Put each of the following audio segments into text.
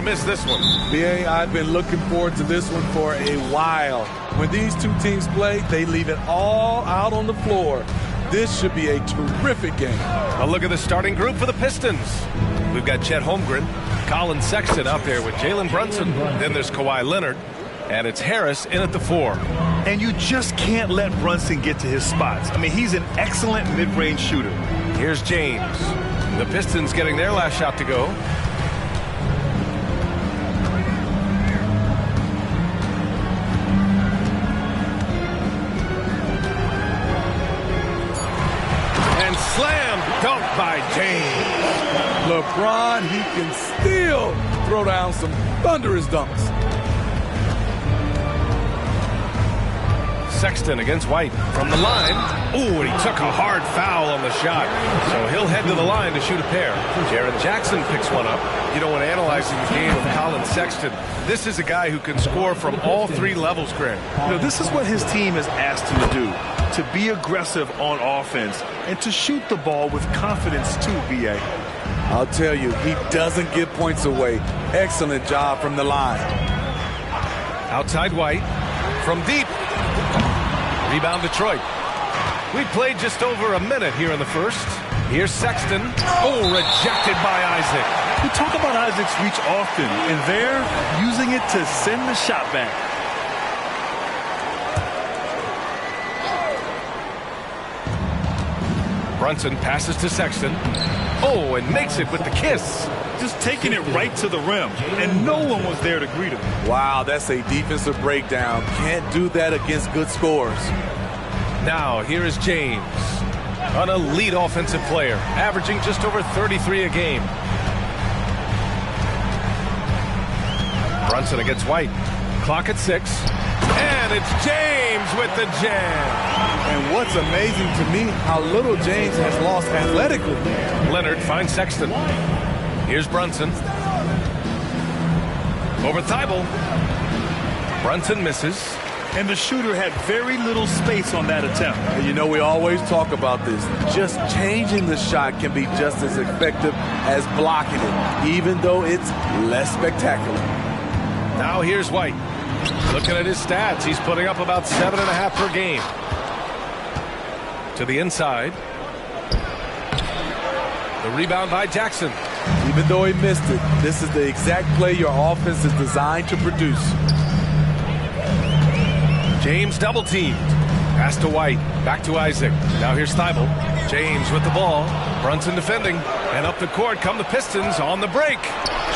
to miss this one. BA, I've been looking forward to this one for a while. When these two teams play, they leave it all out on the floor. This should be a terrific game. A look at the starting group for the Pistons. We've got Chet Holmgren, Colin Sexton out there with Jalen Brunson. Then there's Kawhi Leonard, and it's Harris in at the 4. And you just can't let Brunson get to his spots. I mean, he's an excellent mid-range shooter. Here's James. The Pistons getting their last shot to go. And slam dunk by James. LeBron, he can still throw down some thunderous dunks. Sexton against White from the line. Ooh, and he took a hard foul on the shot. So he'll head to the line to shoot a pair. Jaren Jackson picks one up. You know, when analyzing the game of Colin Sexton, this is a guy who can score from all 3 levels, Greg. You know, this is what his team has asked him to do, to be aggressive on offense and to shoot the ball with confidence too, B.A. I'll tell you, he doesn't give points away. Excellent job from the line. Outside White from deep. Rebound Detroit. We played just over a minute here in the first. Here's Sexton. Oh, rejected by Isaac. We talk about Isaac's reach often, and they're using it to send the shot back. Brunson passes to Sexton. Oh, and makes it with the kiss. Just taking it right to the rim, and no one was there to greet him. Wow, that's a defensive breakdown. Can't do that against good scores. Now, here is James, an elite offensive player, averaging just over 33 a game. Brunson against White. Clock at 6. And it's James with the jam. And what's amazing to me, how little James has lost athletically. Leonard finds Sexton. Here's Brunson. Over Thibault. Brunson misses. And the shooter had very little space on that attempt. And you know, we always talk about this. Just changing the shot can be just as effective as blocking it, even though it's less spectacular. Now here's White. Looking at his stats, he's putting up about 7.5 per game. To the inside. The rebound by Jackson. Even though he missed it, this is the exact play your offense is designed to produce. James double teamed. Pass to White. Back to Isaac. Now here's Thibault. James with the ball. Brunson defending. And up the court come the Pistons on the break.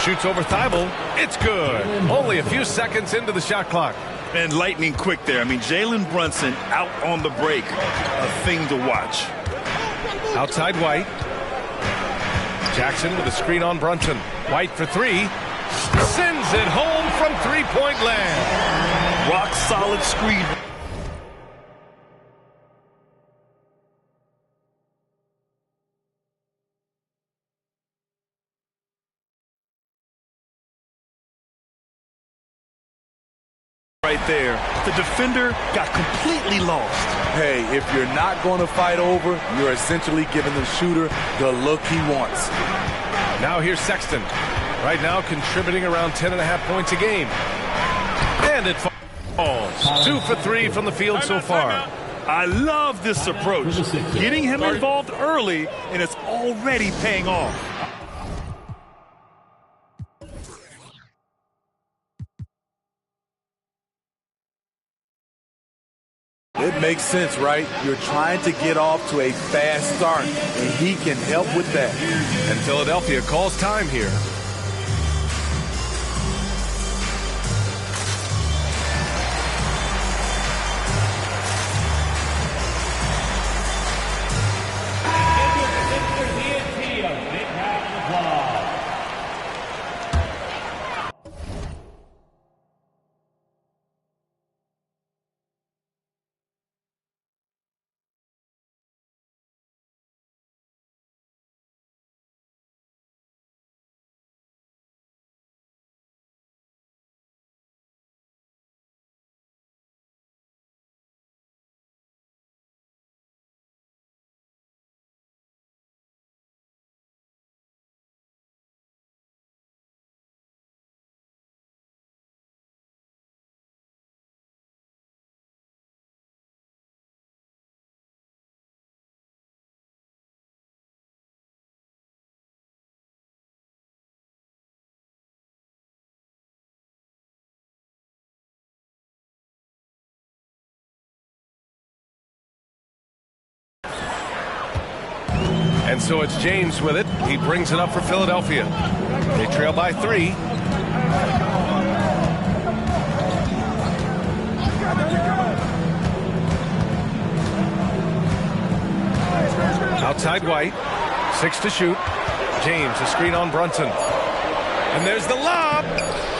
Shoots over Thibault. It's good. Only a few seconds into the shot clock. And lightning quick there. I mean, Jalen Brunson out on the break. A thing to watch. Outside White. Jackson with a screen on Brunson. White for 3. Sends it home from three-point land. Rock solid screen. Right there. The defender got completely lost. Hey, if you're not going to fight over, you're essentially giving the shooter the look he wants. Now here's Sexton. Right now contributing around 10.5 points a game. And it falls. 2 for 3 from the field so far. I love this approach. Getting him involved early, and it's already paying off. It makes sense, right? You're trying to get off to a fast start, and he can help with that. And Philadelphia calls time here. And so it's James with it. He brings it up for Philadelphia. They trail by 3. Outside White. 6 to shoot. James, a screen on Brunson. And there's the lob.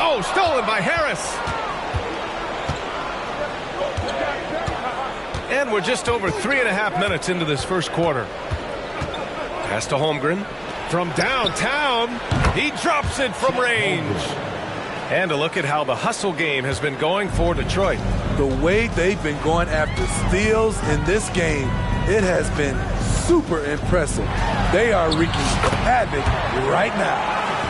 Oh, stolen by Harris. And we're just over 3.5 minutes into this first quarter. Pass to Holmgren. From downtown, he drops it from range. And a look at how the hustle game has been going for Detroit. The way they've been going after steals in this game, it has been super impressive. They are wreaking havoc right now.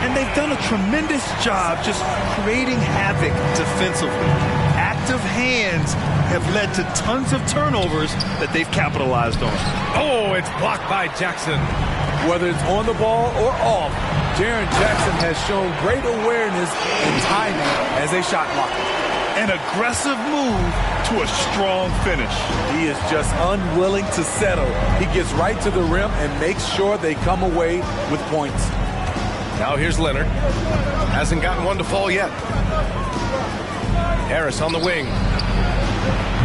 And they've done a tremendous job just creating havoc defensively. Active hands have led to tons of turnovers that they've capitalized on. Oh, it's blocked by Jackson. Whether it's on the ball or off, Jaren Jackson has shown great awareness and timing as a shot blocker. An aggressive move to a strong finish. He is just unwilling to settle. He gets right to the rim and makes sure they come away with points. Now here's Leonard. Hasn't gotten one to fall yet. Harris on the wing.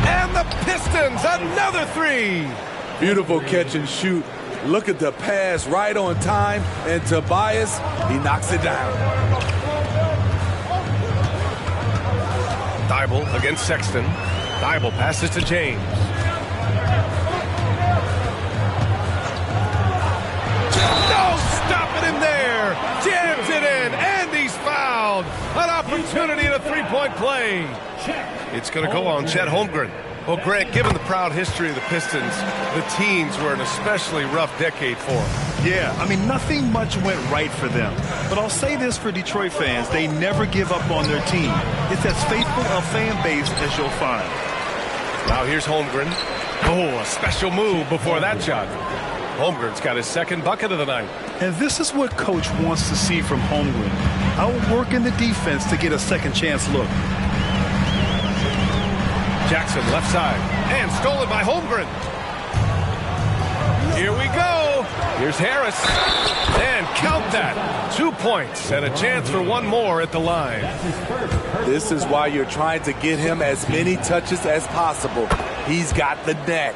And the Pistons, another 3. Beautiful catch and shoot. Look at the pass right on time. And Tobias, he knocks it down. Thibault against Sexton. Thibault passes to James. No, stop it in there. Jams it in, and he's fouled. An opportunity in a 3-point play. It's going to go on Chet Holmgren. Well, Grant, given the proud history of the Pistons, the teens were an especially rough decade for them. Yeah, I mean, nothing much went right for them. But I'll say this for Detroit fans, they never give up on their team. It's as faithful a fan base as you'll find. Now here's Holmgren. Oh, a special move before that shot. Holmgren's got his second bucket of the night. And this is what Coach wants to see from Holmgren. Outworking the defense to get a second chance look. Jackson left side. And stolen by Holmgren. Here we go. Here's Harris. And count that. 2 points and a chance for one more at the line. This is why you're trying to get him as many touches as possible. He's got the neck.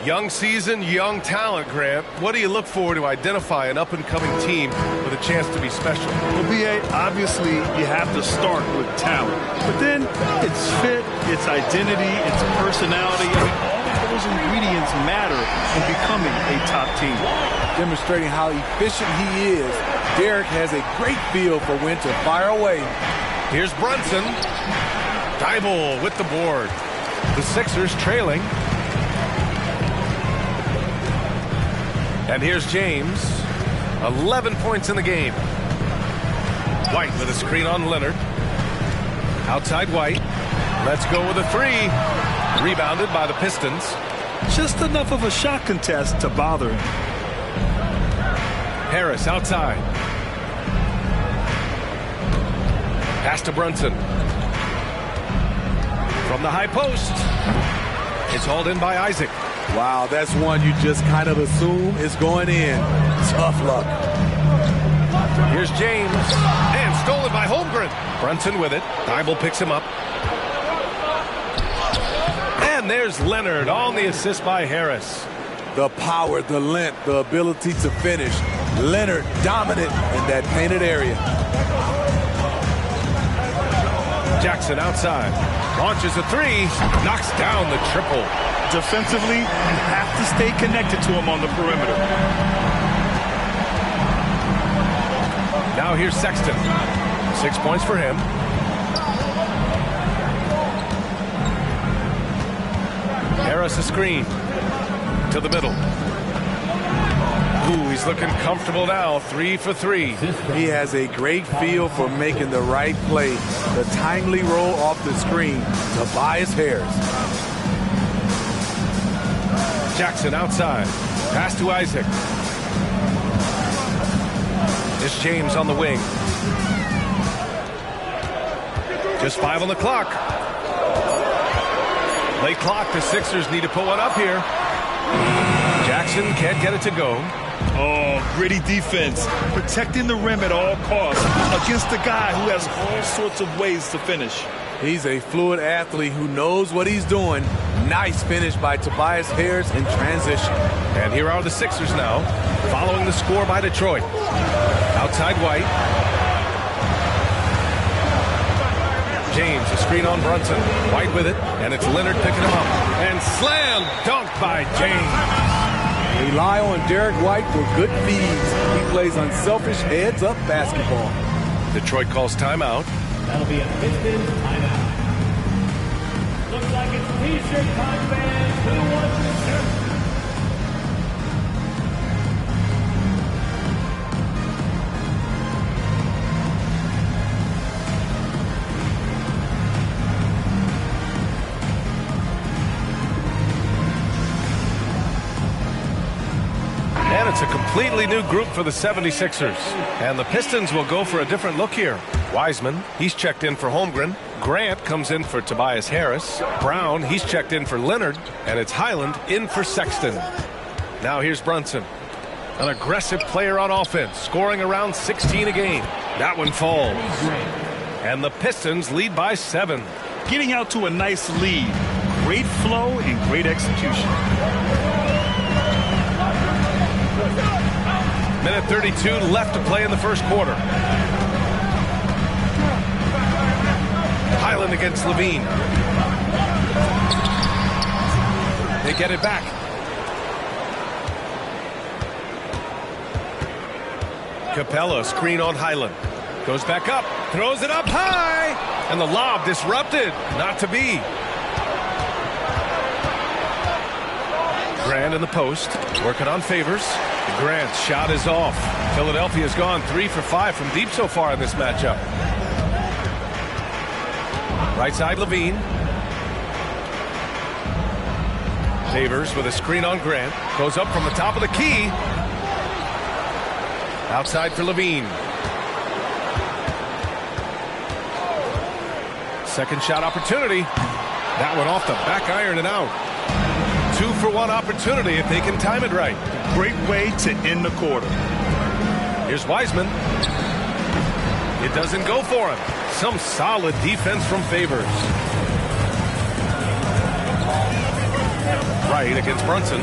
Young season, young talent, Grant. What do you look for to identify an up-and-coming team with a chance to be special? Well, B.A., obviously you have to start with talent. But then it's fit, it's identity, it's personality. I mean, all of those ingredients matter in becoming a top team. Demonstrating how efficient he is, Derek has a great feel for when to fire away. Here's Brunson. Thibault with the board. The Sixers trailing. And here's James. 11 points in the game. White with a screen on Leonard. Outside White. Let's go with a 3. Rebounded by the Pistons. Just enough of a shot contest to bother him. Harris outside. Pass to Brunson. From the high post. It's hauled in by Isaac. Wow, that's one you just kind of assume is going in. Tough luck. Here's James. And stolen by Holmgren. Brunson with it. Thibault picks him up. And there's Leonard on the assist by Harris. The power, the length, the ability to finish. Leonard dominant in that painted area. Jackson outside. Launches a 3. Knocks down the triple. Defensively, you have to stay connected to him on the perimeter. Now here's Sexton. 6 points for him. Harris a screen. To the middle. Ooh, he's looking comfortable now. 3 for 3. He has a great feel for making the right play. The timely roll off the screen. Tobias Harris. Jackson outside. Pass to Isaac. It's James on the wing. Just 5 on the clock. Late clock. The Sixers need to put one up here. Jackson can't get it to go. Oh, gritty defense, protecting the rim at all costs against a guy who has all sorts of ways to finish. He's a fluid athlete who knows what he's doing. Nice finish by Tobias Harris in transition. And here are the Sixers now, following the score by Detroit. Outside White. James, a screen on Brunson. White with it, and it's Leonard picking him up. And slam dunk by James. Rely on Derek White for good feeds. He plays unselfish heads-up basketball. Detroit calls timeout. That'll be a Pistons timeout. Looks like it's T-shirt time, fans. Who wants your shirt? And it's a completely new group for the 76ers. And the Pistons will go for a different look here. Wiseman, he's checked in for Holmgren. Grant comes in for Tobias Harris. Brown, he's checked in for Leonard. And it's Highland in for Sexton. Now here's Brunson. An aggressive player on offense, scoring around 16 a game. That one falls. And the Pistons lead by 7. Getting out to a nice lead. Great flow and great execution. Minute 32 left to play in the first quarter. Highland against Levine. They get it back. Capella, screen on Highland. Goes back up, throws it up high, and the lob disrupted. Not to be. Grant in the post, working on Favors. Grant's shot is off. Philadelphia's gone 3 for 5 from deep so far in this matchup. Right side, Levine. Favors with a screen on Grant. Goes up from the top of the key. Outside for Levine. Second shot opportunity. That one off the back iron and out. 2-for-1 opportunity if they can time it right. Great way to end the quarter. Here's Wiseman. It doesn't go for him. Some solid defense from Favors. Right against Brunson.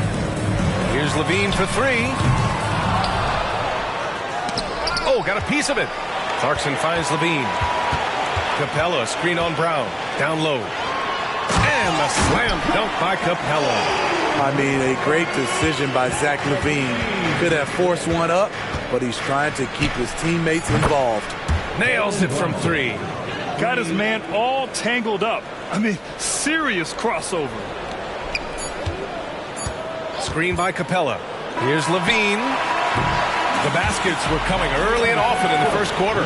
Here's Levine for 3. Oh, got a piece of it. Clarkson finds Levine. Capella, screen on Brown. Down low. And the slam dunk by Capella. I mean, a great decision by Zach Levine. Could have forced one up, but he's trying to keep his teammates involved. Nails it from 3. Got his man all tangled up. I mean, serious crossover. Screen by Capella. Here's Levine. The baskets were coming early and often in the first quarter.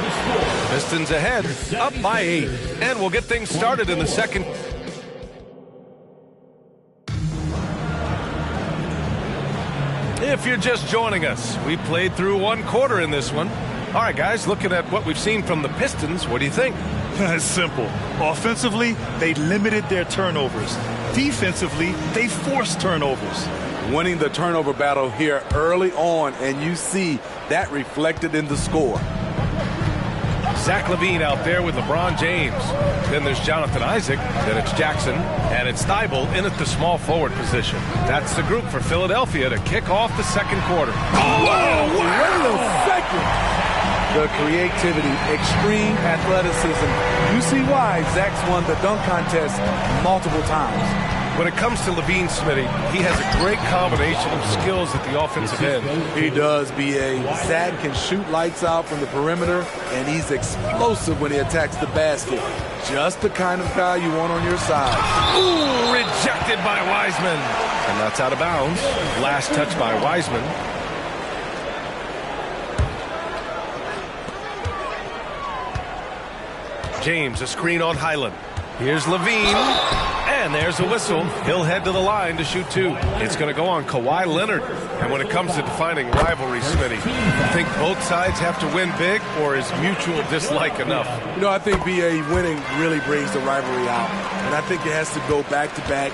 Pistons ahead, up by 8. And we'll get things started in the second. If you're just joining us, we played through 1 quarter in this one. All right, guys, looking at what we've seen from the Pistons, what do you think? It's simple. Offensively, they limited their turnovers. Defensively, they forced turnovers. Winning the turnover battle here early on, and you see that reflected in the score. Zach Levine out there with LeBron James. Then there's Jonathan Isaac. Then it's Jackson. And it's Thibault in at the small forward position. That's the group for Philadelphia to kick off the second quarter. Oh, wait a second. The creativity, extreme athleticism. You see why Zach's won the dunk contest multiple times. When it comes to Levine, Smitty, he has a great combination of skills at the offensive end. He does, B.A. Zach can shoot lights out from the perimeter, and he's explosive when he attacks the basket. Just the kind of guy you want on your side. Ooh, rejected by Wiseman. And that's out of bounds. Last touch by Wiseman. James, a screen on Highland. Here's Levine. And there's a whistle. He'll head to the line to shoot 2. It's going to go on Kawhi Leonard. And when it comes to defining rivalry, Smitty, you think both sides have to win big, or is mutual dislike enough? You know, I think B.A. winning really brings the rivalry out. And I think it has to go back-to-back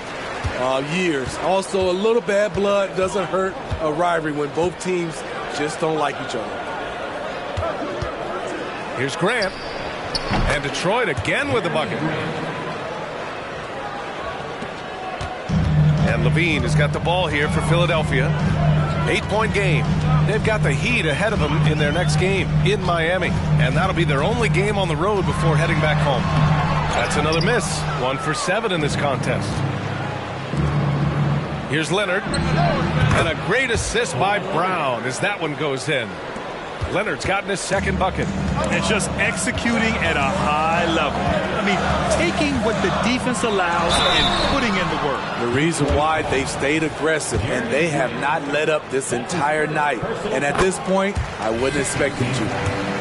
years. Also, a little bad blood doesn't hurt a rivalry when both teams just don't like each other. Here's Grant. And Detroit again with the bucket. And Levine has got the ball here for Philadelphia. 8-point game. They've got the Heat ahead of them in their next game in Miami. And that'll be their only game on the road before heading back home. That's another miss. 1 for 7 in this contest. Here's Leonard. And a great assist by Brown as that one goes in. Leonard's gotten his second bucket. And just executing at a high level. I mean, taking what the defense allows and putting in the work. The reason why they stayed aggressive, and they have not let up this entire night. And at this point, I wouldn't expect them to.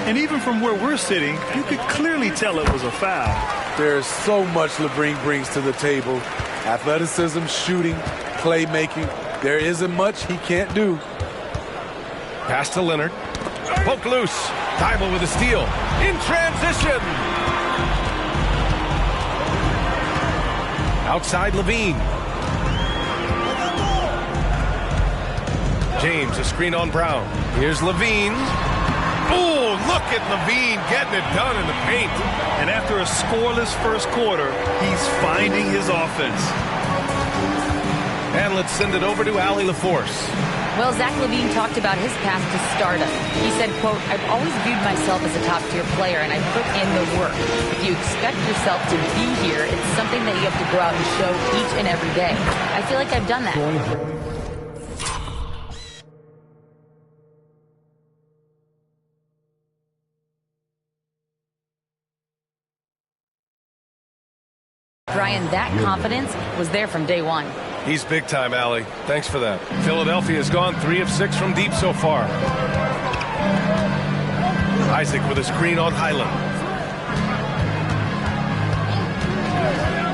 And even from where we're sitting, you could clearly tell it was a foul. There's so much Levine brings to the table. Athleticism, shooting, playmaking. There isn't much he can't do. Pass to Leonard. Poke loose. Thibault with a steal. In transition. Outside Levine. James, a screen on Brown. Here's Levine. Oh, look at Levine getting it done in the paint. And after a scoreless first quarter, he's finding his offense. And let's send it over to Allie LaForce. Well, Zach LaVine talked about his path to stardom. He said, quote, "I've always viewed myself as a top-tier player, and I put in the work. If you expect yourself to be here, it's something that you have to go out and show each and every day. I feel like I've done that." Brian, that confidence was there from day one. He's big time, Allie. Thanks for that. Philadelphia has gone 3 of 6 from deep so far. Isaac with a screen on Highland.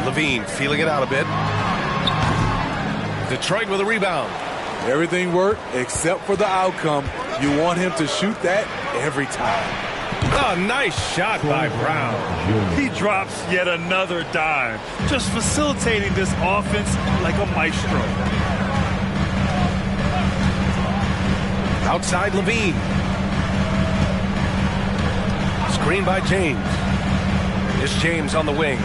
Levine feeling it out a bit. Detroit with a rebound. Everything worked except for the outcome. You want him to shoot that every time. Oh, nice shot by Brown. He drops yet another dime, just facilitating this offense like a maestro. Outside Levine. Screen by James. Here's James on the wing.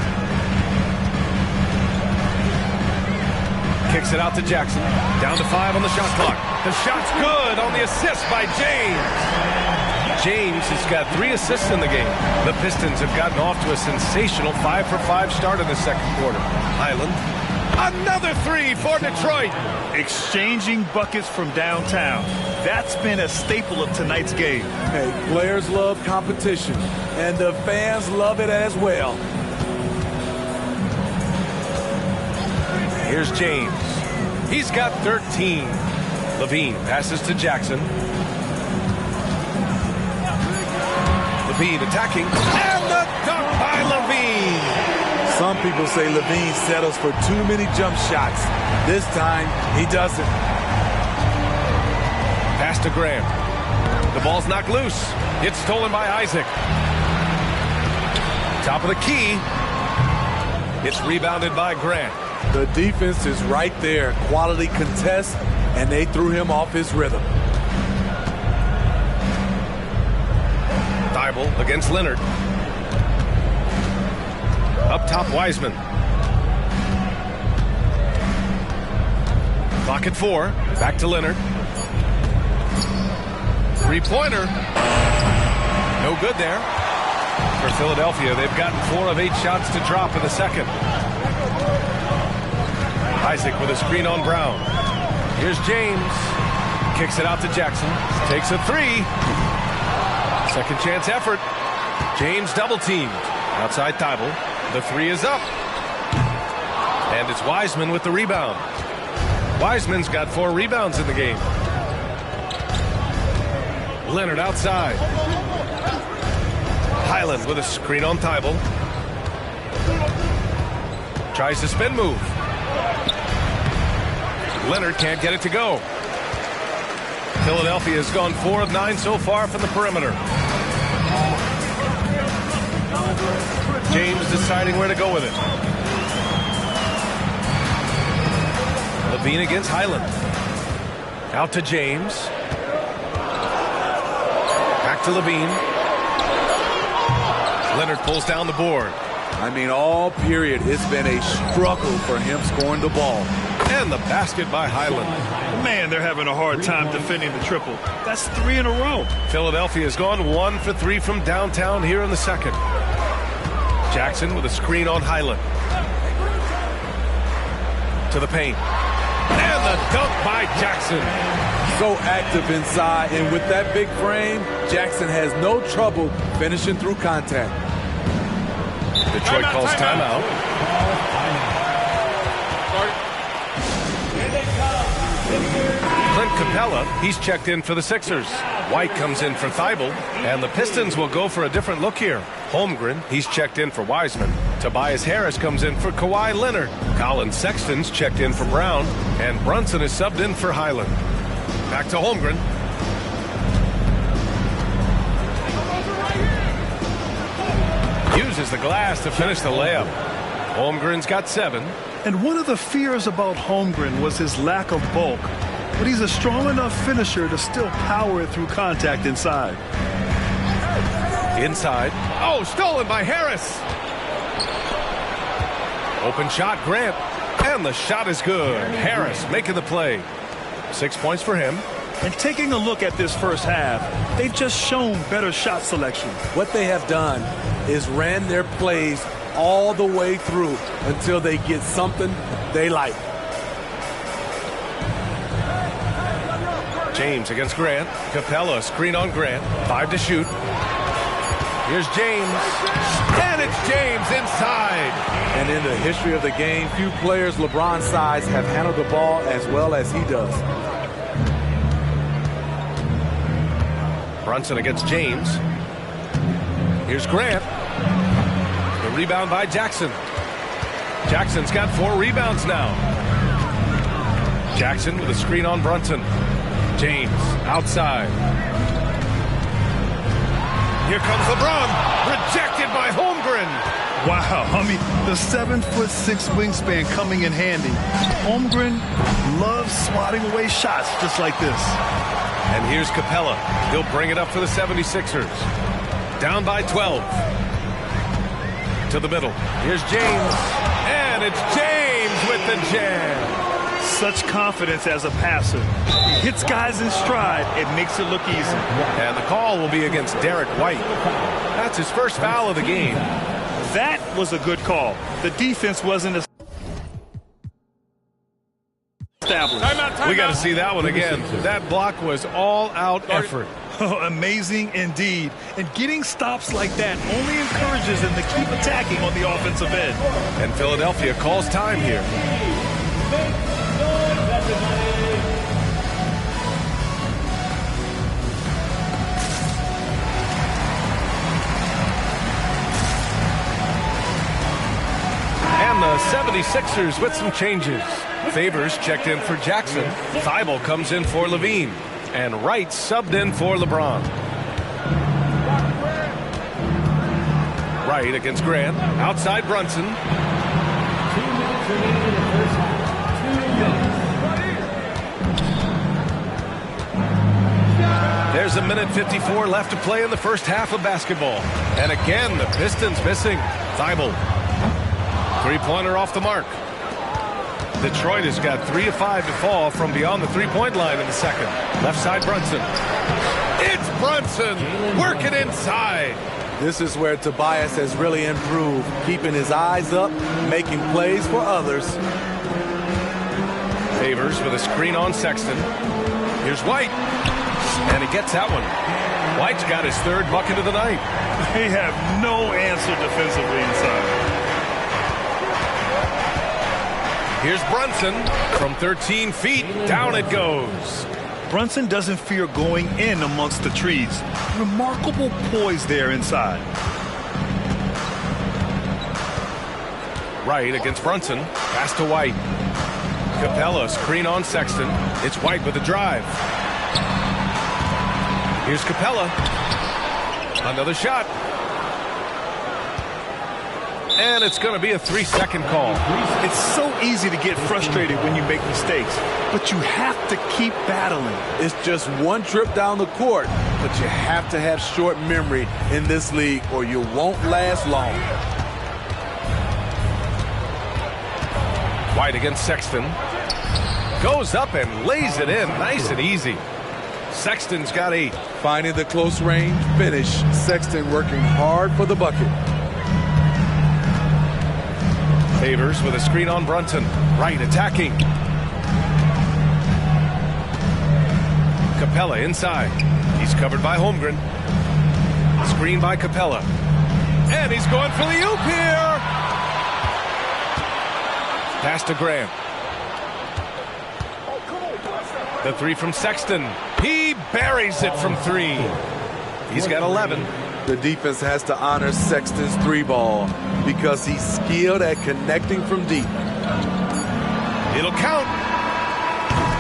Kicks it out to Jackson. Down to 5 on the shot clock. The shot's good on the assist by James. James has got 3 assists in the game. The Pistons have gotten off to a sensational 5 for 5 start in the second quarter. Highland. Another 3 for Detroit. Exchanging buckets from downtown. That's been a staple of tonight's game. Hey, players love competition, and the fans love it as well. Here's James. He's got 13. Levine passes to Jackson. Levine attacking. And the dunk by Levine. Some people say Levine settles for too many jump shots. This time, he doesn't. Pass to Graham. The ball's knocked loose. It's stolen by Isaac. Top of the key. It's rebounded by Grant. The defense is right there. Quality contest, and they threw him off his rhythm. Thibault against Leonard. Up top, Wiseman. Clock at 4. Back to Leonard. Three-pointer. No good there. For Philadelphia, they've gotten 4 of 8 shots to drop in the second. Isaac with a screen on Brown. Here's James. Kicks it out to Jackson. Takes a 3. Second chance effort. James double teamed. Outside Thibault. The 3 is up. And it's Wiseman with the rebound. Wiseman's got 4 rebounds in the game. Leonard outside. Highland with a screen on Thibault. Tries to spin move. Leonard can't get it to go. Philadelphia has gone 4 of 9 so far from the perimeter. James deciding where to go with it. Levine against Highland. Out to James. Back to Levine. Leonard pulls down the board. I mean, all period, it's been a struggle for him scoring the ball. And the basket by Highland. Man, they're having a hard time defending the triple. That's 3 in a row. Philadelphia has gone 1 for 3 from downtown here in the second. Jackson with a screen on Highland. To the paint. And the dunk by Jackson. So active inside, and with that big frame, Jackson has no trouble finishing through contact. Detroit calls timeout. Clint Capella, he's checked in for the Sixers. White comes in for Thibault, and the Pistons will go for a different look here. Holmgren, he's checked in for Wiseman. Tobias Harris comes in for Kawhi Leonard. Colin Sexton's checked in for Brown, and Brunson is subbed in for Highland. Back to Holmgren. Uses the glass to finish the layup. Holmgren's got 7. And one of the fears about Holmgren was his lack of bulk. But he's a strong enough finisher to still power it through contact inside. Inside. Oh, stolen by Harris. Open shot, Grant. And the shot is good. Harris making the play. 6 points for him. And taking a look at this first half, they've just shown better shot selection. What they have done is ran their plays all the way through until they get something they like. James against Grant. Capella, screen on Grant. 5 to shoot. Here's James. And it's James inside. And in the history of the game, few players LeBron's size have handled the ball as well as he does. Brunson against James. Here's Grant. The rebound by Jackson. Jackson's got 4 rebounds now. Jackson with a screen on Brunson. James outside. Here comes LeBron. Rejected by Holmgren. Wow, I mean, the 7'6" wingspan coming in handy. Holmgren loves swatting away shots just like this. And here's Capella. He'll bring it up for the 76ers. Down by 12. To the middle. Here's James. And it's James with the jam. Such confidence as a passer. He hits guys in stride. It makes it look easy. And the call will be against Derek White. That's his first foul of the game. That was a good call. The defense wasn't as established. We got to see that one again. That block was all-out effort. Oh, amazing indeed. And getting stops like that only encourages them to keep attacking on the offensive end. And Philadelphia calls time here. And the 76ers with some changes. Favors checked in for Jackson. Thibault comes in for Levine. And Wright subbed in for LeBron. Wright against Grant. Outside Brunson. 2 minutes remaining in the first half. 2 minutes. There's a minute 54 left to play in the first half of basketball. And again, the Pistons missing. Thibault. Three-pointer off the mark. Detroit has got 3 of 5 to fall from beyond the three-point line in the second. Left side, Brunson. It's Brunson working inside. This is where Tobias has really improved, keeping his eyes up, making plays for others. Favors with a screen on Sexton. Here's White. And he gets that one. White's got his 3rd bucket of the night. They have no answer defensively inside. Here's Brunson from 13 feet. Down it goes. Brunson doesn't fear going in amongst the trees. Remarkable poise there inside. Wright against Brunson. Pass to White. Capella, screen on Sexton. It's White with the drive. Here's Capella. Another shot. And it's going to be a 3-second call. It's so easy to get frustrated when you make mistakes, but you have to keep battling. It's just one trip down the court, but you have to have short memory in this league or you won't last long. White against Sexton. Goes up and lays it in nice and easy. Sexton's got 8. Finding the close range finish. Sexton working hard for the bucket. Favors with a screen on Brunson. Right attacking. Capella inside. He's covered by Holmgren. Screen by Capella. And he's going for the oop here. Pass to Grant. The 3 from Sexton. He buries it from 3. He's got 11. The defense has to honor Sexton's 3-ball because he's skilled at connecting from deep. It'll count.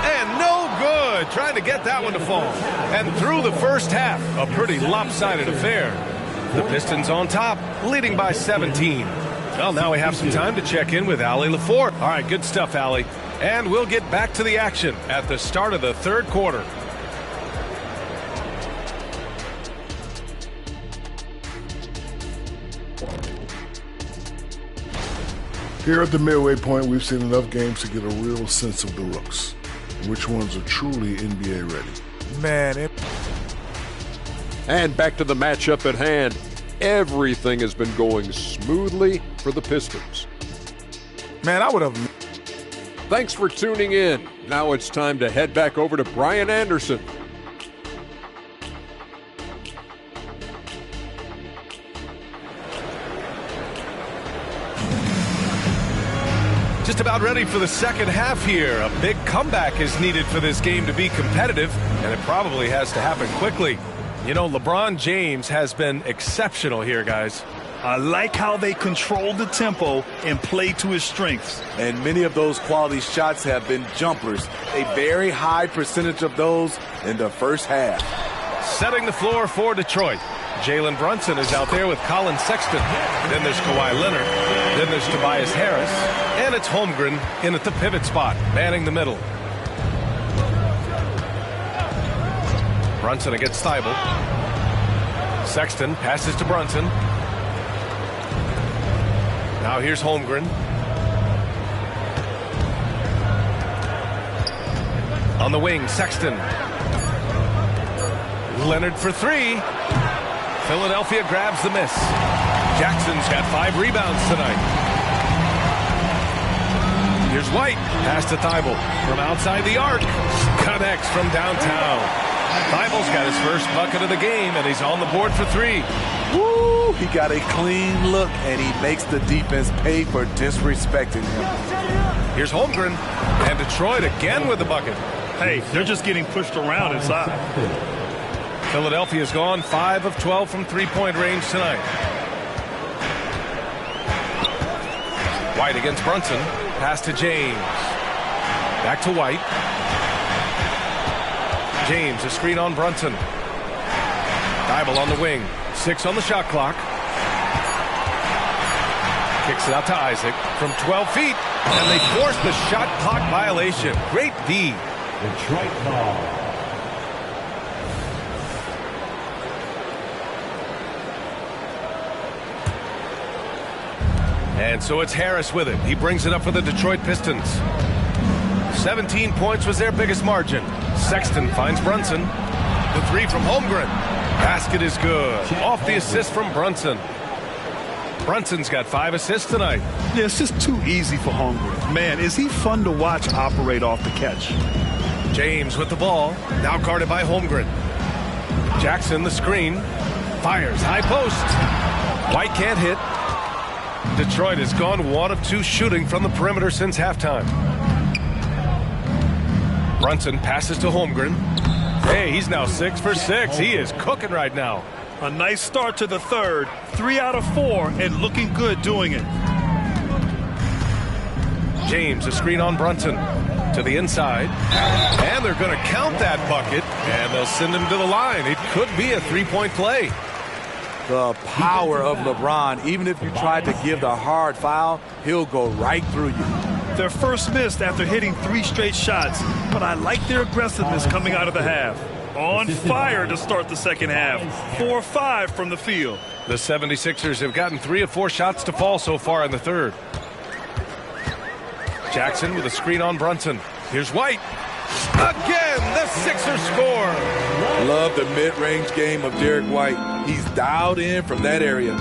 And no good. Trying to get that one to fall. And through the first half, a pretty lopsided affair. The Pistons on top, leading by 17. Well, now we have some time to check in with Allie LaForte. All right, good stuff, Allie. And we'll get back to the action at the start of the third quarter. Here at the midway point, we've seen enough games to get a real sense of the rooks. Which ones are truly NBA ready. Man, And back to the matchup at hand. Everything has been going smoothly for the Pistons. I would have. Thanks for tuning in. Now it's time to head back over to Brian Anderson. Just about ready for the second half here. A big comeback is needed for this game to be competitive, and it probably has to happen quickly. You know, LeBron James has been exceptional here, guys. I like how they control the tempo and play to his strengths. And many of those quality shots have been jumpers. A very high percentage of those in the first half. Setting the floor for Detroit. Jalen Brunson is out there with Colin Sexton. Then there's Kawhi Leonard. Then there's Tobias Harris. And it's Holmgren in at the pivot spot, manning the middle. Brunson against Thibault. Sexton passes to Brunson. Now here's Holmgren. On the wing, Sexton. Leonard for 3. Philadelphia grabs the miss. Jackson's got 5 rebounds tonight. Here's White. Pass to Thibault. From outside the arc. Connects from downtown. Thibault's got his first bucket of the game, and he's on the board for 3. Woo! He got a clean look, and he makes the defense pay for disrespecting him. Here's Holmgren. And Detroit again with the bucket. Hey, they're just getting pushed around inside. Philadelphia's gone 5 of 12 from three-point range tonight. White against Brunson. Pass to James. Back to White. James, a screen on Brunson. Thibault on the wing. 6 on the shot clock. Kicks it out to Isaac from 12 feet. And they force the shot clock violation. Great D. Detroit ball. And so it's Harris with it. He brings it up for the Detroit Pistons. 17 points was their biggest margin. Sexton finds Brunson. The 3 from Holmgren. Basket is good. Off the assist from Brunson. Brunson's got 5 assists tonight. Yeah, it's just too easy for Holmgren. Man, is he fun to watch operate off the catch. James with the ball. Now guarded by Holmgren. Jackson the screen. Fires high post. White can't hit. Detroit has gone 1 of 2 shooting from the perimeter since halftime. Brunson passes to Holmgren. Hey, he's now 6 for 6. He is cooking right now. A nice start to the third. 3 out of 4 and looking good doing it. James, a screen on Brunson. To the inside. And they're going to count that bucket. And they'll send him to the line. It could be a 3-point play. The power of LeBron. Even if you tried to give the hard foul, he'll go right through you. Their first missed after hitting 3 straight shots, but I like their aggressiveness coming out of the half. On fire to start the second half. 4-5 from the field. The 76ers have gotten 3 of 4 shots to fall so far in the third. Jackson with a screen on Brunson. Here's White. Again, the Sixers score. Love the mid-range game of Derek White. He's dialed in from that area.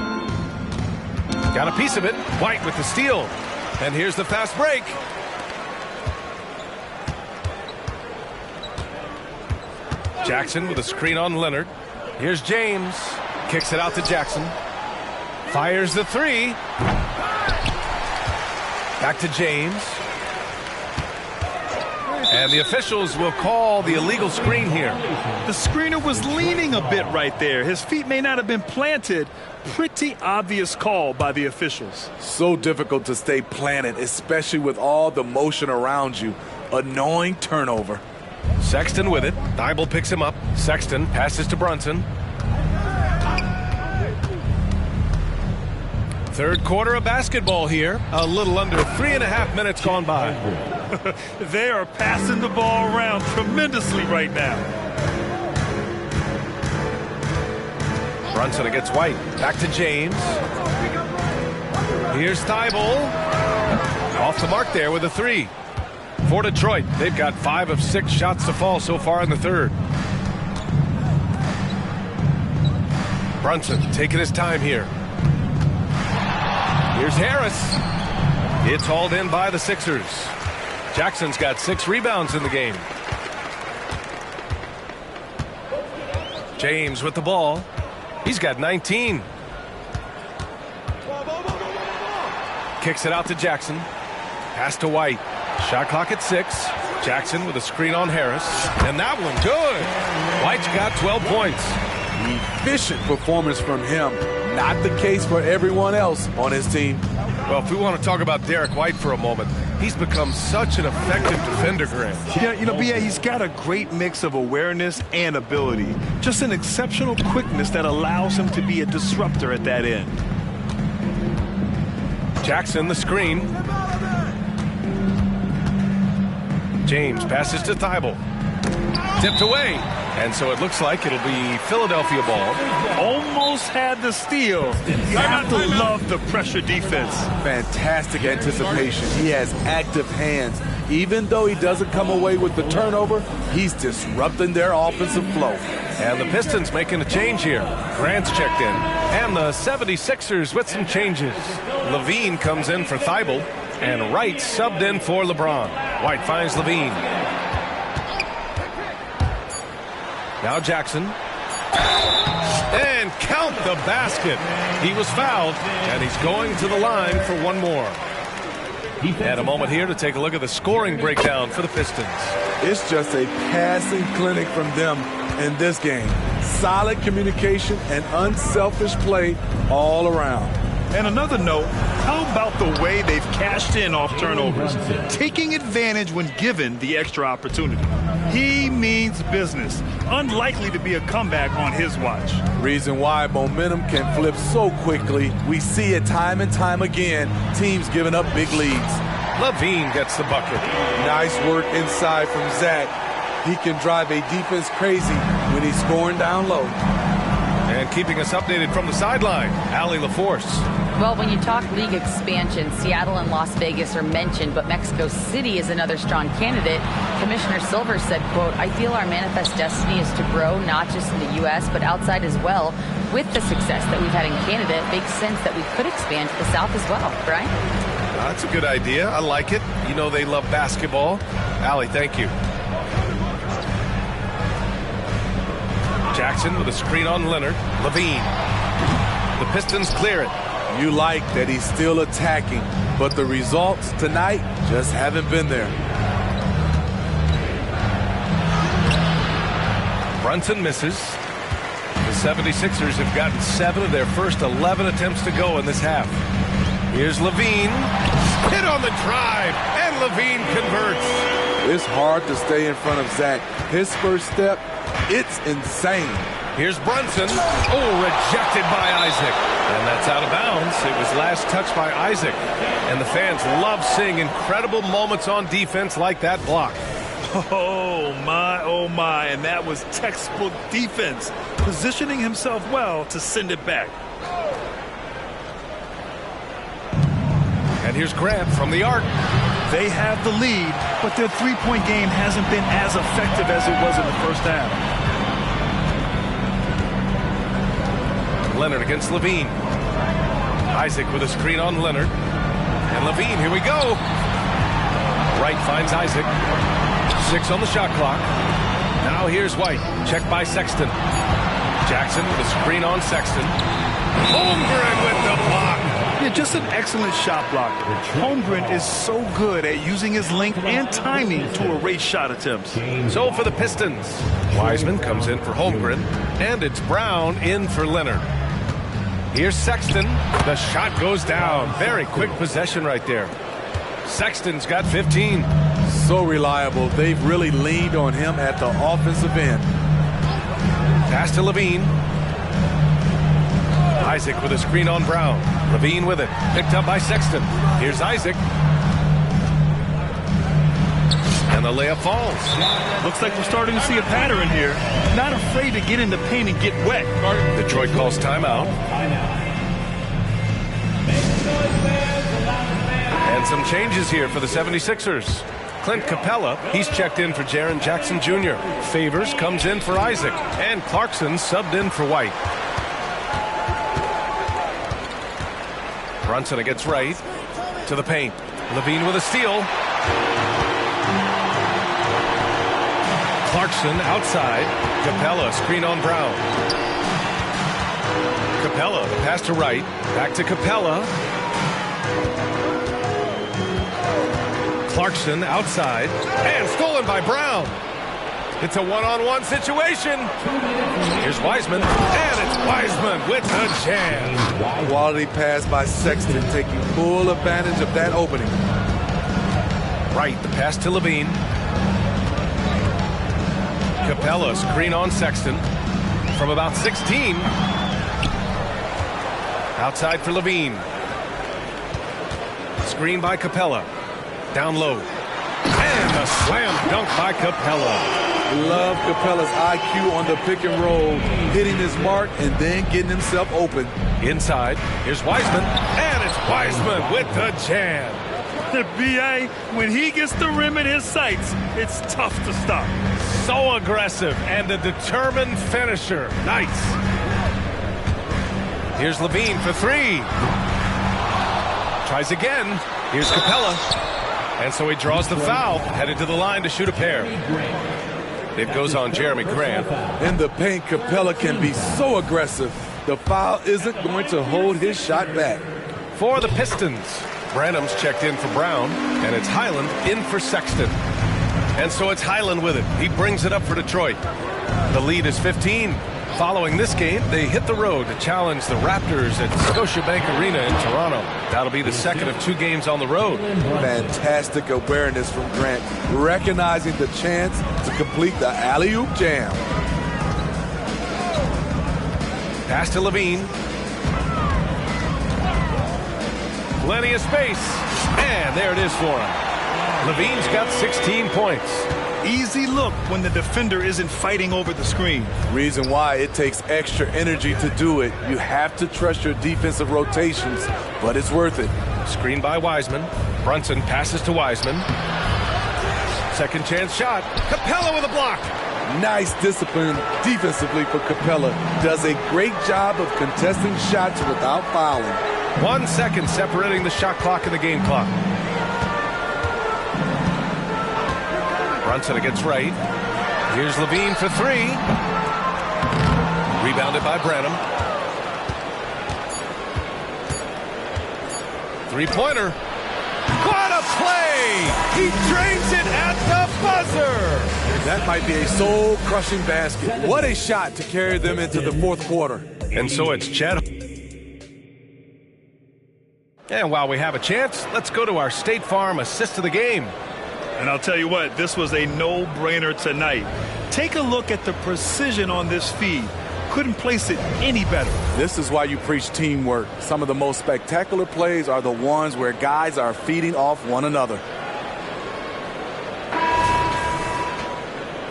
Got a piece of it. White with the steal. And here's the fast break. Jackson with a screen on Leonard. Here's James. Kicks it out to Jackson. Fires the 3. Back to James. And the officials will call the illegal screen here. The screener was leaning a bit right there. His feet may not have been planted. Pretty obvious call by the officials. So difficult to stay planted, especially with all the motion around you. Annoying turnover. Sexton with it. Thibault picks him up. Sexton passes to Brunson. Third quarter of basketball here. A little under 3.5 minutes gone by. They are passing the ball around tremendously right now. Brunson against White. Back to James. Here's Thibault. Off the mark there with a 3. For Detroit, they've got 5 of 6 shots to fall so far in the third. Brunson taking his time here. Here's Harris. It's hauled in by the Sixers. Jackson's got 6 rebounds in the game. James with the ball. He's got 19. Kicks it out to Jackson. Pass to White. Shot clock at 6. Jackson with a screen on Harris. And that one good. White's got 12 points. Efficient performance from him. Not the case for everyone else on his team. Well, if we want to talk about Derek White for a moment, he's become such an effective defender, Grant. Yeah, B.A., he's got a great mix of awareness and ability. Just an exceptional quickness that allows him to be a disruptor at that end. Jackson, the screen. James passes to Thibault. Tipped away. And so it looks like it'll be Philadelphia ball. Almost had the steal. You have to love the pressure defense. Fantastic anticipation. He has active hands. Even though he doesn't come away with the turnover, he's disrupting their offensive flow. And the Pistons making a change here. Grant's checked in. And the 76ers with some changes. Levine comes in for Thibault. And Wright subbed in for LeBron. White finds Levine. Now Jackson. And count the basket. He was fouled, and he's going to the line for one more. And a moment here to take a look at the scoring breakdown for the Pistons. It's just a passing clinic from them in this game. Solid communication and unselfish play all around. And another note, how about the way they've cashed in off turnovers, taking advantage when given the extra opportunity. He means business. Unlikely to be a comeback on his watch. Reason why momentum can flip so quickly. We see it time and time again. Teams giving up big leads. Levine gets the bucket. Nice work inside from Zach. He can drive a defense crazy when he's scoring down low. And keeping us updated from the sideline, Allie LaForce. Well, when you talk league expansion, Seattle and Las Vegas are mentioned, but Mexico City is another strong candidate. Commissioner Silver said, quote, "I feel our manifest destiny is to grow not just in the U.S., but outside as well. With the success that we've had in Canada, it makes sense that we could expand to the South as well." Brian? That's a good idea. I like it. You know they love basketball. Allie, thank you. Jackson with a screen on Leonard. Levine. The Pistons clear it. You like that he's still attacking, but the results tonight just haven't been there. Brunson misses. The 76ers have gotten 7 of their first 11 attempts to go in this half. Here's Levine. Hit on the drive, and Levine converts. It's hard to stay in front of Zach. His first step, it's insane. Here's Brunson. Oh, rejected by Isaac. And that's out of bounds. It was last touched by Isaac. And the fans love seeing incredible moments on defense like that block. Oh, my. And that was textbook defense. Positioning himself well to send it back. And here's Grant from the arc. They have the lead, but their three-point game hasn't been as effective as it was in the first half. Leonard against Levine. Isaac with a screen on Leonard. And Levine, here we go. Wright finds Isaac. 6 on the shot clock. Now here's White. Check by Sexton. Jackson with a screen on Sexton. Holmgren with the block. Yeah, just an excellent shot blocker. Holmgren is so good at using his length and timing to erase shot attempts. So for the Pistons, Wiseman comes in for Holmgren, and it's Brown in for Leonard. Here's Sexton. The shot goes down. Very quick possession right there. Sexton's got 15. So reliable. They've really leaned on him at the offensive end. Pass to Levine. Isaac with a screen on Brown. Levine with it. Picked up by Sexton. Here's Isaac. And the layup falls. Looks like we're starting to see a pattern here. Not afraid to get in the paint and get wet. Detroit calls timeout. And some changes here for the 76ers. Clint Capella, he's checked in for Jaren Jackson Jr. Favors comes in for Isaac. And Clarkson subbed in for White. Brunson against Wright. To the paint. Levine with a steal. Clarkson outside. Capella, screen on Brown. Capella, the pass to Wright. Back to Capella. Clarkson outside. And stolen by Brown. It's a one-on-one situation. Here's Wiseman. And it's Wiseman with the jam. Quality pass by Sexton, taking full advantage of that opening. Wright, the pass to Levine. Capella, screen on Sexton. From about 16. Outside for Levine. Screen by Capella. Down low. And a slam dunk by Capella. Love Capella's IQ on the pick and roll, hitting his mark and then getting himself open. Inside, here's Wiseman, and it's Wiseman with the jam. The B.A., when he gets the rim in his sights, it's tough to stop. So aggressive and a determined finisher. Nice. Here's Levine for 3. Tries again. Here's Capella. And so he draws the foul, headed to the line to shoot a pair. It goes on Jeremy Grant. In the paint, Capella can be so aggressive. The foul isn't going to hold his shot back. For the Pistons, Branham's checked in for Brown, and it's Highland in for Sexton. And so it's Highland with it. He brings it up for Detroit. The lead is 15. Following this game, they hit the road to challenge the Raptors at Scotiabank Arena in Toronto. That'll be the second of 2 games on the road. Fantastic awareness from Grant, recognizing the chance to complete the alley-oop jam. Pass to Levine. Plenty of space. And there it is for him. Levine's got 16 points. Easy look when the defender isn't fighting over the screen. Reason why it takes extra energy to do it. You have to trust your defensive rotations, but it's worth it. Screen by Wiseman. Brunson passes to Wiseman. Second chance shot. Capella with a block. Nice discipline defensively for Capella. Does a great job of contesting shots without fouling. 1 second separating the shot clock and the game clock. Brunson against Wright. Here's Levine for 3. Rebounded by Branham. 3-pointer. What a play! He drains it at the buzzer! That might be a soul-crushing basket. What a shot to carry them into the fourth quarter. And so it's Chet. And while we have a chance, let's go to our State Farm assist of the game. And I'll tell you what, this was a no-brainer tonight. Take a look at the precision on this feed. couldn't place it any better. This is why you preach teamwork. Some of the most spectacular plays are the ones where guys are feeding off one another.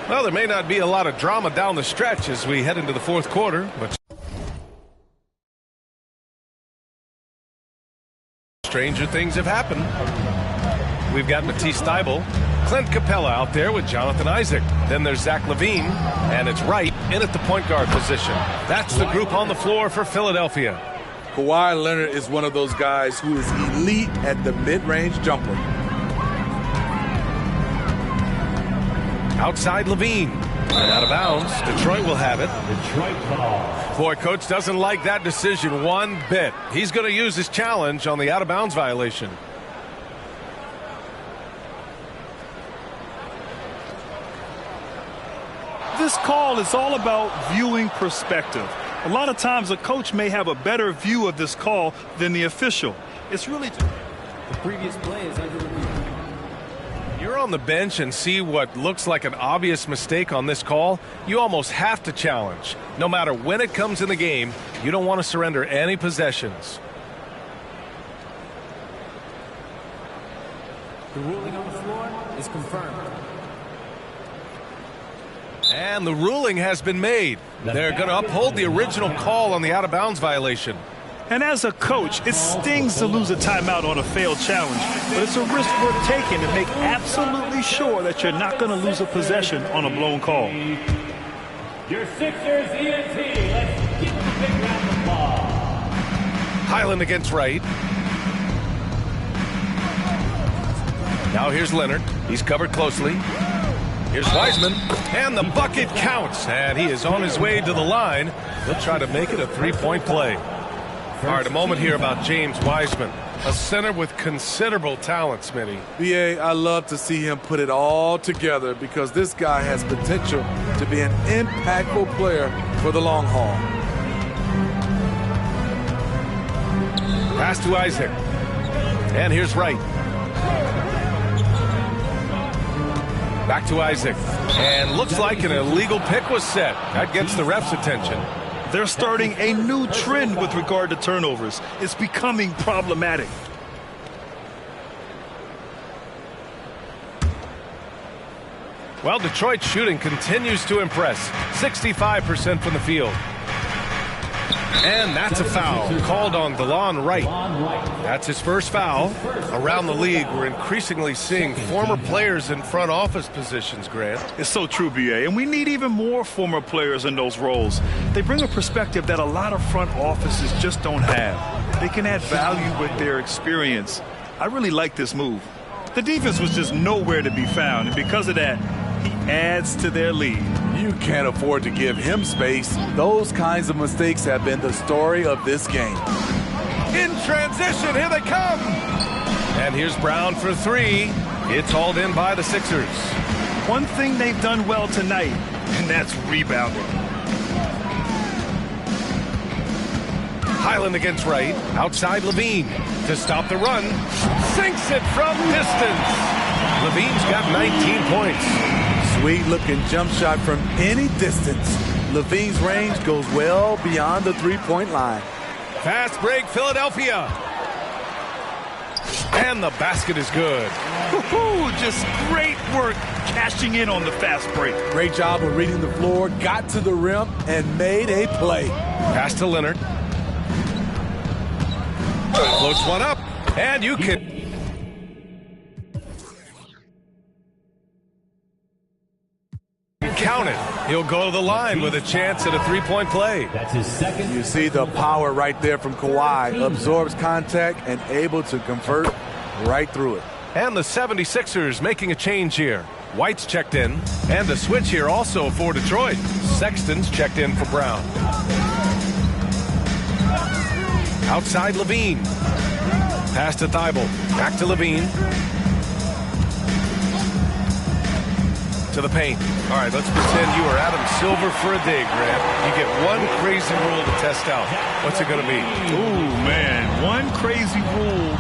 Well, there may not be a lot of drama down the stretch as we head into the fourth quarter, but stranger things have happened. We've got Matisse Thybulle, Clint Capella out there with Jonathan Isaac. Then there's Zach LaVine, and it's Wright in at the point guard position. That's the group on the floor for Philadelphia. Kawhi Leonard is one of those guys who is elite at the mid-range jumper. Outside LaVine. And out of bounds. Detroit will have it. Detroit ball. Boy, coach doesn't like that decision one bit. He's going to use his challenge on the out-of-bounds violation. This call is all about viewing perspective. A lot of times a coach may have a better view of this call than the official. It's really the previous play is under review. You're on the bench and see what looks like an obvious mistake on this call, you almost have to challenge. No matter when it comes in the game, you don't want to surrender any possessions. The ruling on the floor is confirmed. And the ruling has been made. They're going to uphold the original call on the out-of-bounds violation. And as a coach, it stings to lose a timeout on a failed challenge, but it's a risk worth taking to make absolutely sure that you're not going to lose a possession on a blown call. Your Sixers ENT. Let's give them a big round of applause. Highland against Wright. Now here's Leonard. He's covered closely. Here's Wiseman, and the bucket counts, and he is on his way to the line. He'll try to make it a three-point play. All right, a moment here about James Wiseman, a center with considerable talent, Smitty. BA, I love to see him put it all together because this guy has potential to be an impactful player for the long haul. Pass to Isaac, and here's Wright. Back to Isaac, and looks like an illegal pick was set. That gets the ref's attention. They're starting a new trend with regard to turnovers. It's becoming problematic. Well, Detroit's shooting continues to impress. 65% from the field. And that's a foul called on DeLon Wright. That's his first foul. Around the league, we're increasingly seeing former players in front office positions, Grant. It's so true, BA, and we need even more former players in those roles. They bring a perspective that a lot of front offices just don't have. They can add value with their experience. I really like this move. The defense was just nowhere to be found, and because of that, he adds to their lead. You can't afford to give him space. Those kinds of mistakes have been the story of this game. In transition, here they come. And here's Brown for three. It's hauled in by the Sixers. One thing they've done well tonight, and that's rebounding. Highland against Wright. Outside LaVine to stop the run. Sinks it from distance. LaVine's got 19 points. Sweet-looking jump shot from any distance. LaVine's range goes well beyond the three-point line. Fast break, Philadelphia. And the basket is good. Just great work cashing in on the fast break. Great job of reading the floor, got to the rim, and made a play. Pass to Leonard. Floats one up, and you can... count it. He'll go to the line with a chance at a three-point play. That's his second. You see the power right there from Kawhi. Absorbs contact and able to convert right through it. And the 76ers making a change here. White's checked in. And a switch here also for Detroit. Sexton's checked in for Brown. Outside LaVine. Pass to Thybulle. Back to LaVine. To To the paint. All right, let's pretend you are Adam Silver for a day, Grant. You get one crazy rule to test out. What's it going to be? Ooh, man, one crazy rule.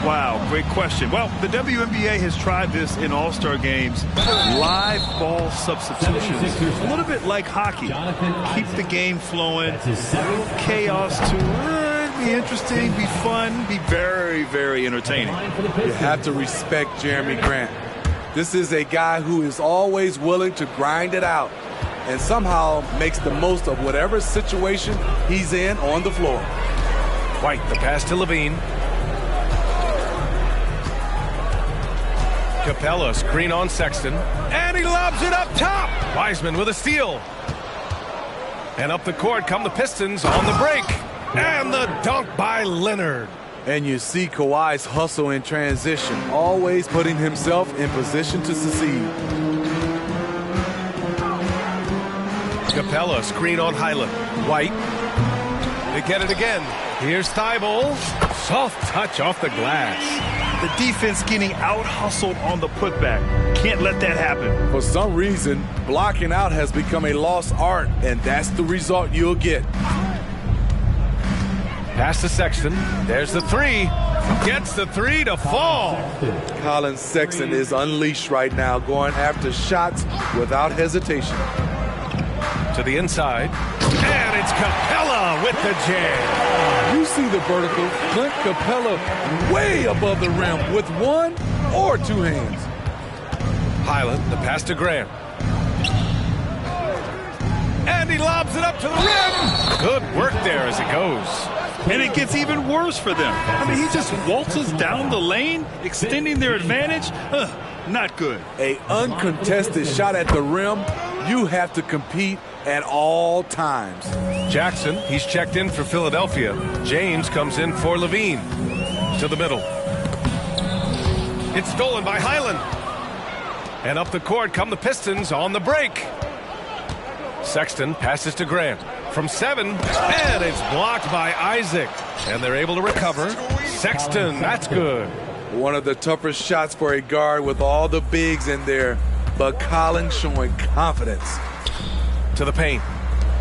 Wow, great question. Well, the WNBA has tried this in all-star games. Live ball substitutions. A little bit like hockey. Keep the game flowing. Chaos to be interesting, be fun, be very, very entertaining. You have to respect Jeremy Grant. This is a guy who is always willing to grind it out and somehow makes the most of whatever situation he's in on the floor. White, the pass to Levine. Capella, screen on Sexton. And he lobs it up top. Wiseman with a steal. And up the court come the Pistons on the break. And the dunk by Leonard. And you see Kawhi's hustle in transition, always putting himself in position to succeed. Capella, screen on Highland. White. They get it again. Here's Thibault. Soft touch off the glass. The defense getting out-hustled on the putback. Can't let that happen. For some reason, blocking out has become a lost art, and that's the result you'll get. Pass to Sexton. There's the three. Gets the three to fall. Colin Sexton is unleashed right now, going after shots without hesitation. To the inside. And it's Capella with the jam. You see the vertical. Clint Capella way above the rim with one or two hands. Highland, the pass to Graham. And he lobs it up to the rim. Good work there as it goes. And it gets even worse for them. I mean, he just waltzes down the lane, extending their advantage. Not good. An uncontested shot at the rim, you have to compete at all times. Jackson, he's checked in for Philadelphia. James comes in for Levine. To the middle. It's stolen by Highland. And up the court come the Pistons on the break. Sexton passes to Grant. From 7, and it's blocked by Isaac. And they're able to recover. Sexton, that's good. One of the toughest shots for a guard with all the bigs in there, but Colin showing confidence. To the paint.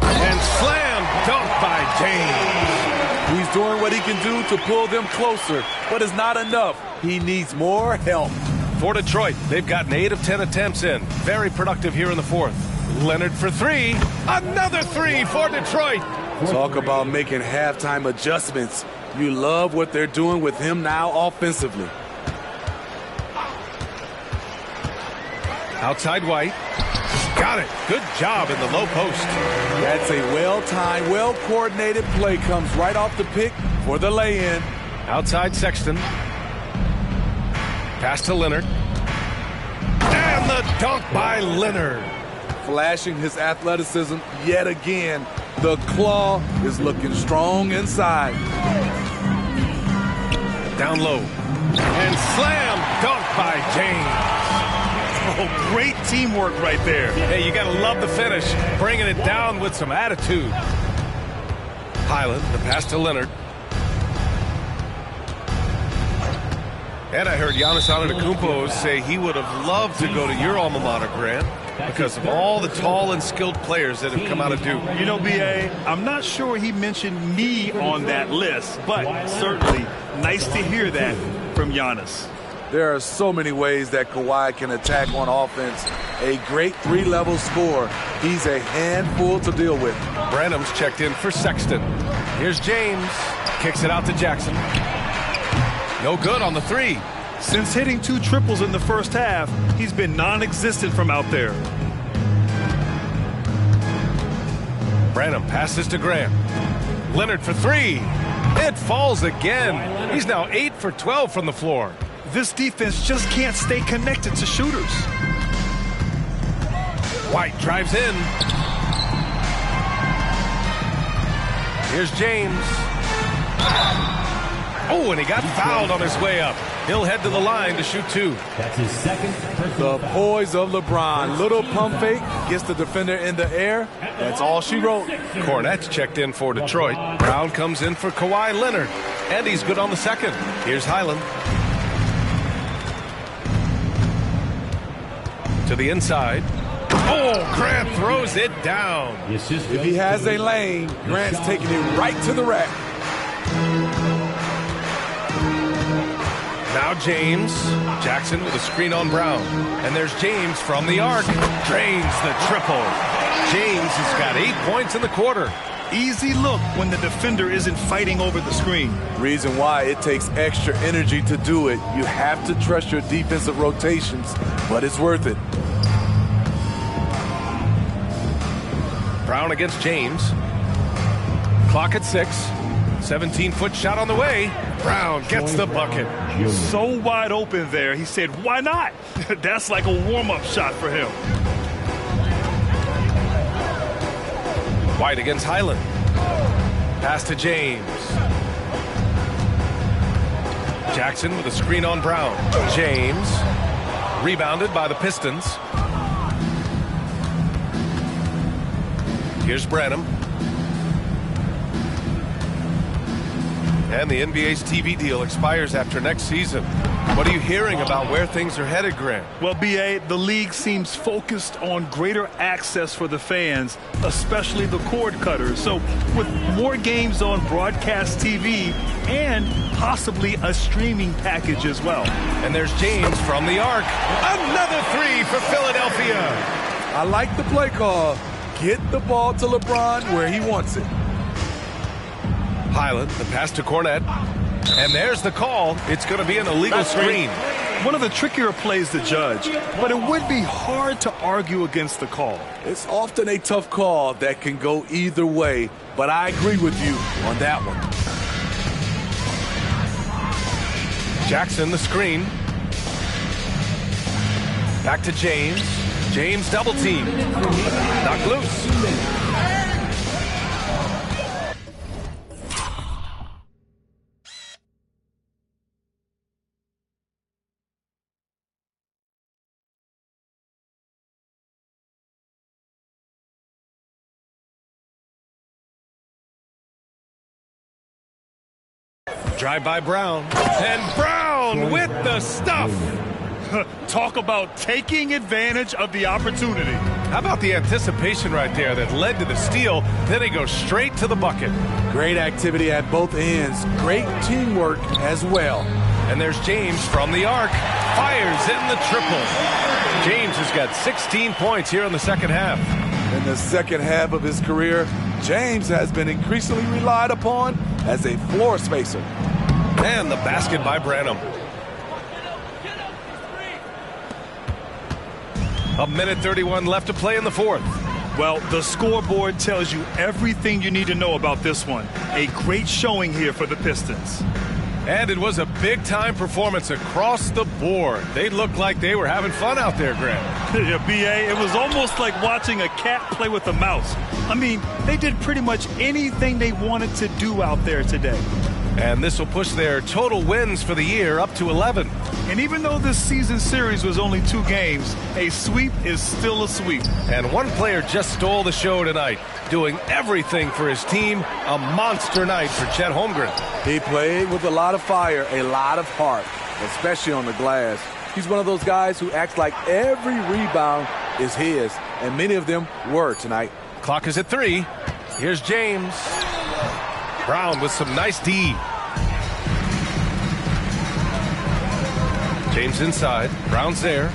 And slam dunk by James. He's doing what he can do to pull them closer, but it's not enough. He needs more help. For Detroit, they've gotten 8 of 10 attempts in. Very productive here in the fourth. Leonard for 3. Another 3 for Detroit. Talk about making halftime adjustments. You love what they're doing with him now offensively. Outside White. Got it. Good job in the low post. That's a well-timed, well-coordinated play. Comes right off the pick for the lay-in. Outside Sexton. Pass to Leonard. And the dunk by Leonard. Flashing his athleticism yet again. The claw is looking strong inside. Down low. And slam dunk by James. Oh, great teamwork right there. Hey, you got to love the finish. Bringing it down with some attitude. Highland, the pass to Leonard. And I heard Giannis Antetokounmpo say he would have loved to go to your alma mater, Grant, because of all the tall and skilled players that have come out of Duke. You know, B.A., I'm not sure he mentioned me on that list, but certainly nice to hear that from Giannis. There are so many ways that Kawhi can attack on offense. A great three-level scorer. He's a handful to deal with. Branham's checked in for Sexton. Here's James. Kicks it out to Jackson. No good on the 3. Since hitting 2 triples in the first half, he's been non-existent from out there. Branham passes to Graham. Leonard for 3. It falls again. He's now 8 for 12 from the floor. This defense just can't stay connected to shooters. White drives in. Here's James. Oh, and he got fouled on his way up. He'll head to the line to shoot 2. That's his second. The poise of LeBron. Little pump fake, gets the defender in the air. That's all she wrote. Cornette's checked in for Detroit. Brown comes in for Kawhi Leonard. And he's good on the second. Here's Highland. To the inside. Oh, Grant throws it down. If he has a lane, Grant's taking it right to the rack. Now James. Jackson with a screen on Brown. And there's James from the arc. Drains the triple. James has got 8 points in the quarter. Easy look when the defender isn't fighting over the screen. Reason why it takes extra energy to do it. You have to trust your defensive rotations, but it's worth it. Brown against James. Clock at 6. 17-foot shot on the way. Brown gets the bucket. So wide open there, he said, why not? That's like a warm-up shot for him. White against Highland. Pass to James. Jackson with a screen on Brown. James. Rebounded by the Pistons. Here's Branham. And the NBA's TV deal expires after next season. What are you hearing about where things are headed, Grant? Well, B.A., the league seems focused on greater access for the fans, especially the cord cutters. So with more games on broadcast TV and possibly a streaming package as well. And there's James from the arc. Another three for Philadelphia. I like the play call. Get the ball to LeBron where he wants it. Highland, the pass to Cornette. And there's the call. It's going to be an illegal screen. One of the trickier plays to judge, but it would be hard to argue against the call. It's often a tough call that can go either way, but I agree with you on that one. Jackson, the screen. Back to James. James double team. Knocked loose. Drive by Brown. And Brown with the stuff. Talk about taking advantage of the opportunity. How about the anticipation right there that led to the steal? Then he goes straight to the bucket. Great activity at both ends. Great teamwork as well. And there's James from the arc. Fires in the triple. James has got 16 points here in the second half. In the second half of his career, James has been increasingly relied upon as a floor spacer. And the basket by Branham. A minute 31 left to play in the fourth. Well, the scoreboard tells you everything you need to know about this one. A great showing here for the Pistons. And it was a big-time performance across the board. They looked like they were having fun out there, Grant. Yeah, B.A., it was almost like watching a cat play with a mouse. I mean, they did pretty much anything they wanted to do out there today. And this will push their total wins for the year up to 11. And even though this season series was only 2 games, a sweep is still a sweep. And one player just stole the show tonight, doing everything for his team. A monster night for Chet Holmgren. He played with a lot of fire, a lot of heart, especially on the glass. He's one of those guys who acts like every rebound is his, and many of them were tonight. Clock is at 3. Here's James. Brown with some nice D. James inside. Brown's there.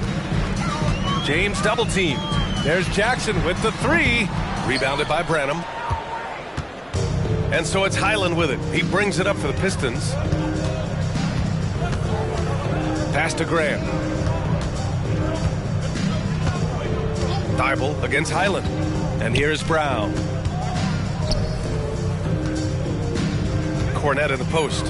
James double teamed. There's Jackson with the 3. Rebounded by Branham. And so it's Highland with it. He brings it up for the Pistons. Pass to Graham. Thibault against Highland. And here's Brown. Cornette in the post.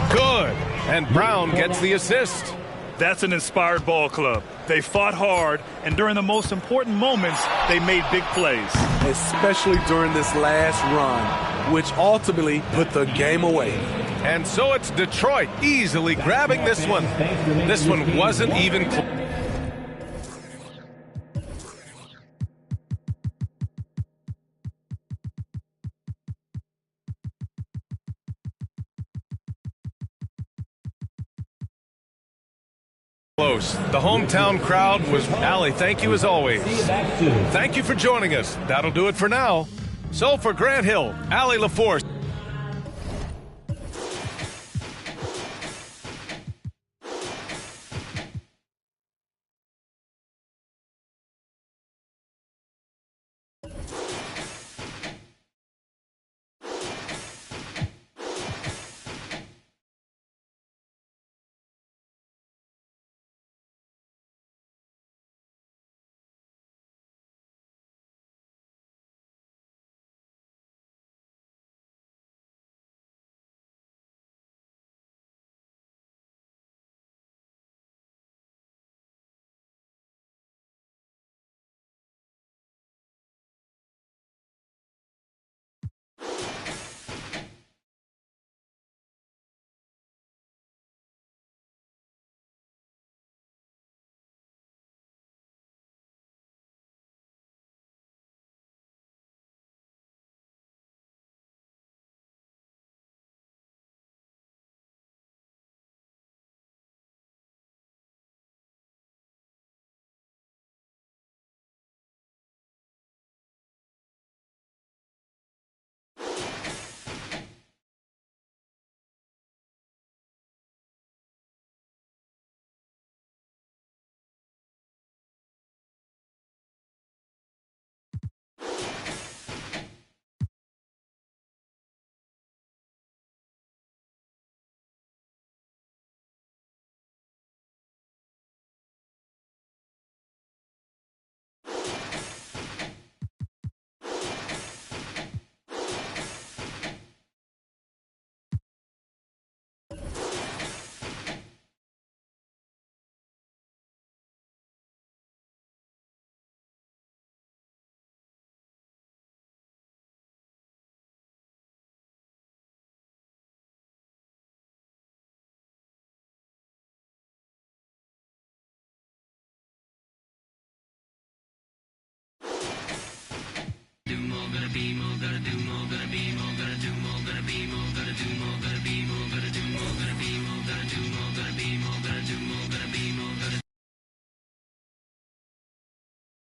Good. And Brown gets the assist. That's an inspired ball club. They fought hard, and during the most important moments, they made big plays. Especially during this last run, which ultimately put the game away. And so it's Detroit easily grabbing this one. This one wasn't even close. Close. The hometown crowd was... Allie, thank you as always. Thank you for joining us. That'll do it for now. So for Grant Hill, Allie LaForce. Do more, gonna be more, gonna do